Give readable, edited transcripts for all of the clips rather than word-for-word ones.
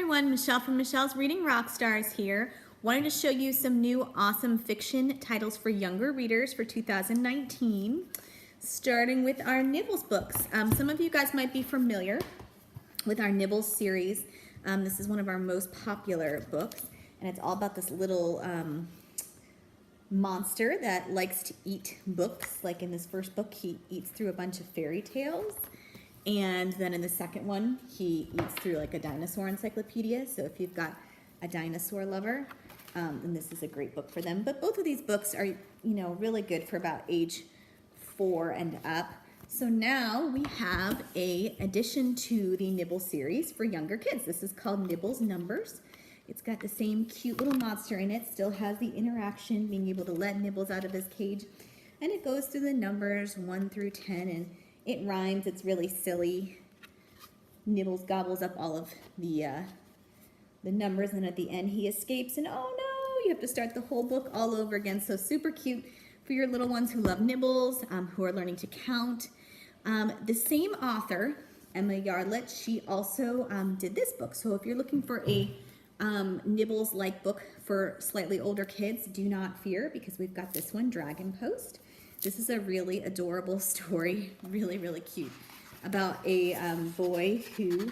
everyone, Michelle from Michelle's Reading Rockstars here. Wanted to show you some new awesome fiction titles for younger readers for 2019, starting with our Nibbles books. Some of you guys might be familiar with our Nibbles series. This is one of our most popular books, and it's all about this little monster that likes to eat books. Like in this first book, he eats through a bunch of fairy tales. And then in the second one, he eats through like a dinosaur encyclopedia. So if you've got a dinosaur lover, then this is a great book for them. But both of these books are, really good for about age 4 and up. So now we have a addition to the Nibble series for younger kids. This is called Nibbles Numbers. It's got the same cute little monster in it, still has the interaction, being able to let Nibbles out of his cage. And it goes through the numbers 1 through 10, and it rhymes. It's really silly. Nibbles gobbles up all of the numbers, and at the end he escapes, and oh no, you have to start the whole book all over again. So super cute for your little ones who love Nibbles, who are learning to count. The same author, Emma Yardlett, she also did this book. So if you're looking for a Nibbles-like book for slightly older kids, do not fear, because we've got this one, Dragon Post. This is a really adorable story, really, really cute, about a boy who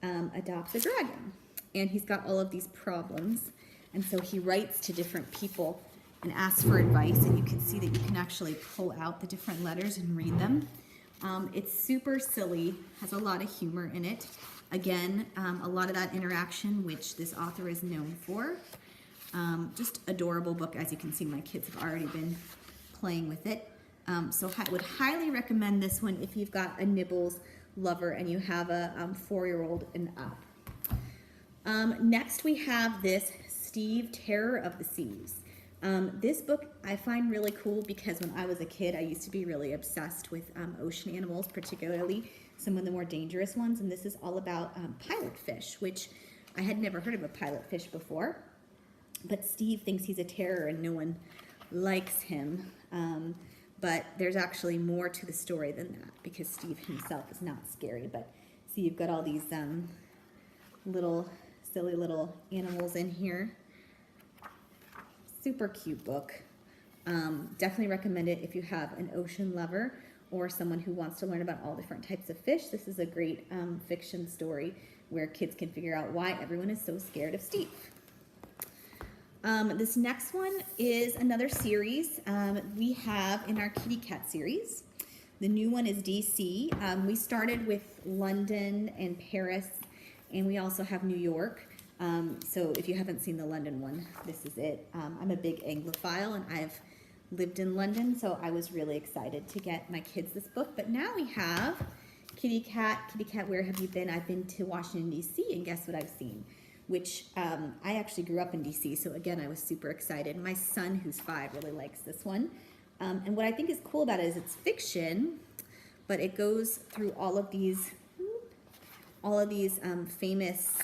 adopts a dragon. And he's got all of these problems. And so he writes to different people and asks for advice. And you can see that you can actually pull out the different letters and read them. It's super silly, has a lot of humor in it. Again, a lot of that interaction, which this author is known for. Just adorable book. As you can see, my kids have already been playing with it. So I would highly recommend this one if you've got a Nibbles lover and you have a 4-year-old and up. Next we have this Steve, Terror of the Seas. This book I find really cool because when I was a kid I used to be really obsessed with ocean animals, particularly some of the more dangerous ones, and this is all about pilotfish, which I had never heard of a pilotfish before, but Steve thinks he's a terror and no one likes him. But there's actually more to the story than that, because Steve himself is not scary. But see, you've got all these silly little animals in here. Super cute book. Definitely recommend it if you have an ocean lover or someone who wants to learn about all different types of fish. This is a great fiction story where kids can figure out why everyone is so scared of Steve. This next one is another series we have in our Kitty Cat series. The new one is DC. We started with London and Paris, and we also have New York. So if you haven't seen the London one, this is it. I'm a big Anglophile, and I've lived in London, so I was really excited to get my kids this book. But now we have Kitty Cat, Where Have You Been? I've been to Washington, D.C., and guess what I've seen? Which I actually grew up in DC, so again, I was super excited. My son, who's 5, really likes this one. And what I think is cool about it is it's fiction, but it goes through all of these famous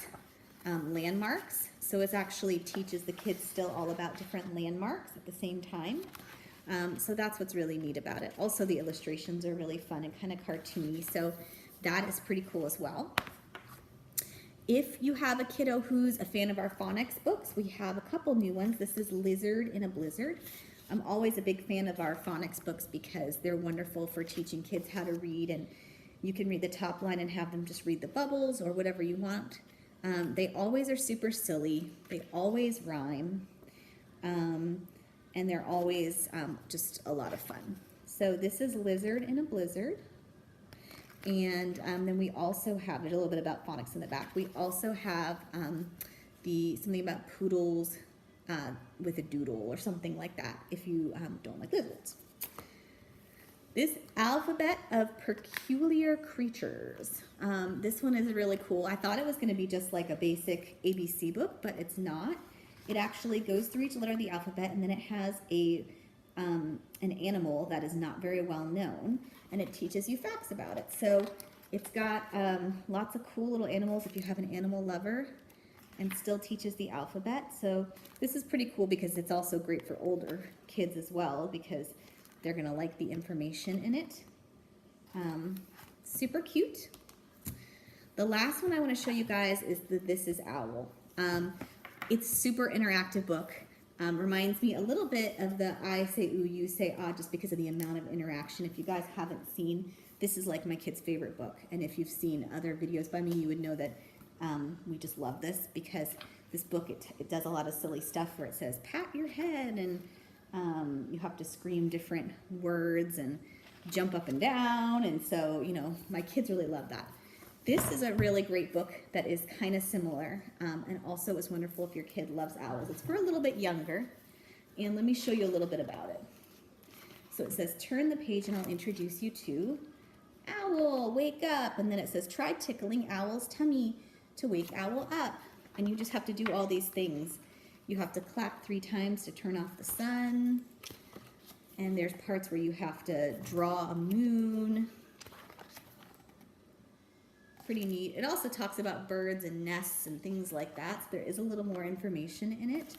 landmarks. So it actually teaches the kids still all about different landmarks at the same time. So that's what's really neat about it. Also, the illustrations are really fun and kind of cartoony, so that is pretty cool as well. If you have a kiddo who's a fan of our phonics books, we have a couple new ones. This is Lizard in a Blizzard. I'm always a big fan of our phonics books because they're wonderful for teaching kids how to read, and you can read the top line and have them just read the bubbles or whatever you want. They always are super silly. They always rhyme, and they're always just a lot of fun. So this is Lizard in a Blizzard. And then we also have, there's a little bit about phonics in the back. We also have something about poodles with a doodle or something like that if you don't like lizards. This Alphabet of Peculiar Creatures. This one is really cool. I thought it was going to be just like a basic ABC book, but it's not. It actually goes through each letter of the alphabet, and then it has an animal that is not very well known, and it teaches you facts about it. So it's got lots of cool little animals if you have an animal lover, and still teaches the alphabet. So this is pretty cool because it's also great for older kids as well, because they're gonna like the information in it. Super cute. The last one I want to show you guys is the This Is Owl. It's super interactive book. Reminds me a little bit of the I Say Ooh, You Say Ah, just because of the amount of interaction. If you guys haven't seen, this is like my kid's favorite book. And if you've seen other videos by me, you would know that we just love this, because this book, it does a lot of silly stuff where it says, pat your head, and you have to scream different words and jump up and down. And so, you know, my kids really love that. This is a really great book that is kind of similar, and also is wonderful if your kid loves owls. It's for a little bit younger, and let me show you a little bit about it. So it says, turn the page and I'll introduce you to Owl, wake up. And then it says, try tickling Owl's tummy to wake Owl up. And you just have to do all these things. You have to clap 3 times to turn off the sun. And there's parts where you have to draw a moon. Pretty neat. It also talks about birds and nests and things like that. So there is a little more information in it.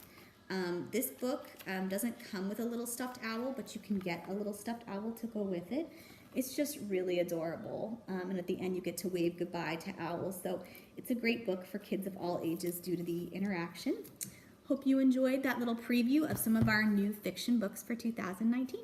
This book doesn't come with a little stuffed owl, but you can get a little stuffed owl to go with it. It's just really adorable. And at the end you get to wave goodbye to owls. So it's a great book for kids of all ages due to the interaction. Hope you enjoyed that little preview of some of our new fiction books for 2019.